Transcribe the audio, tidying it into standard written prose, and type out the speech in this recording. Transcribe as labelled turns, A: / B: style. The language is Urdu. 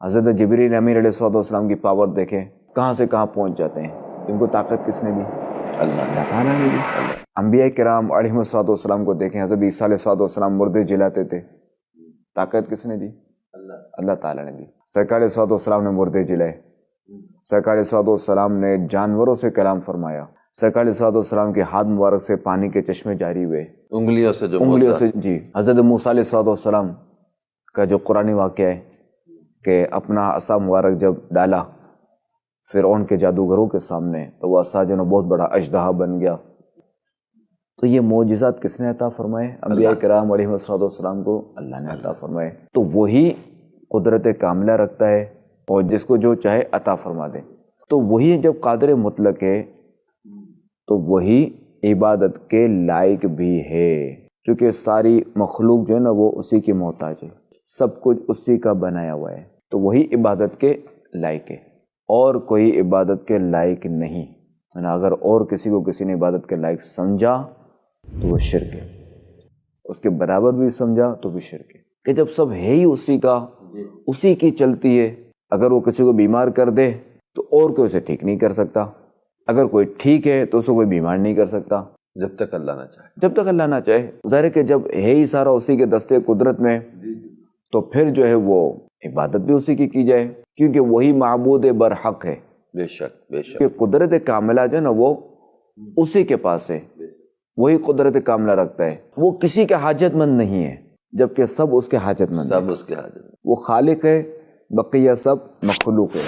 A: حضرت جبریل امین علیہ السلام کی پاور دیکھیں، کہاں سے کہاں پہنچ جاتے ہیں. ان کو طاقت کس نے دی؟ اللہ تعالیٰ نے دی. انبیاء کرام علیہ السلام کو دیکھیں، حضرت عیسیٰ علیہ السلام مردے جلاتے تھے، طاقت کس نے دی؟ اللہ تعالیٰ نے دی. سرکار علیہ السلام نے مردے جلائے، سرکار علیہ السلام نے جانوروں سے کلام فرمایا، سرکار علیہ السلام کے ہاتھ مبارک سے پانی کے چشمے جاری ہوئے،
B: انگلیوں سے
A: جی. حضرت موسیٰ علیہ السلام کا جو قرآنی واقعہ ہے کہ اپنا عصا مبارک جب ڈالا فرعون کے جادوگروں کے سامنے تو وہ عصا جو بہت بڑا اژدہا بن گیا. تو یہ معجزات کس نے عطا فرمائے؟ انبیاء کرام علیہ السلام کو اللہ نے عطا فرمائے. تو وہی قدرت کاملہ رکھتا ہے اور جس کو جو چاہے عطا فرما دے. تو وہی جب قادر مطلق ہے تو وہی عبادت کے لائق بھی ہے، کیونکہ ساری مخلوق جو ہے نا وہ اسی کی محتاج ہے، سب کچھ اسی کا بنایا ہوا ہے. تو وہی عبادت کے لائق ہے، اور کوئی عبادت کے لائق نہیں. اگر اور کسی کو کسی نے عبادت کے لائق سمجھا تو وہ شرک ہے، اس کے برابر بھی سمجھا تو بھی شرک ہے. کہ جب سب ہے ہی اسی کا، اسی کی چلتی ہے، اگر وہ کسی کو بیمار کر دے تو اور کوئی اسے ٹھیک نہیں کر سکتا، اگر کوئی ٹھیک ہے تو اسے کوئی بیمار نہیں کر سکتا
B: جب تک اللہ نہ چاہے.
A: جب تک اللہ نہ چاہے. ظاہر ہے کہ جب ہے ہی سارا اسی کے دستے قدرت میں تو پھر جو ہے وہ عبادت بھی اسی کی جائے، کیونکہ وہی معبود برحق ہے.
B: بے شک بے شک.
A: کہ قدرت کاملہ جو ہے نا وہ اسی کے پاس ہے، وہی قدرت کاملہ رکھتا ہے. وہ کسی کا حاجت مند نہیں ہے، جبکہ سب اس کے حاجت مند ہیں.
B: سب اس کے حاجت.
A: وہ خالق ہے، بقیہ سب مخلوق ہے.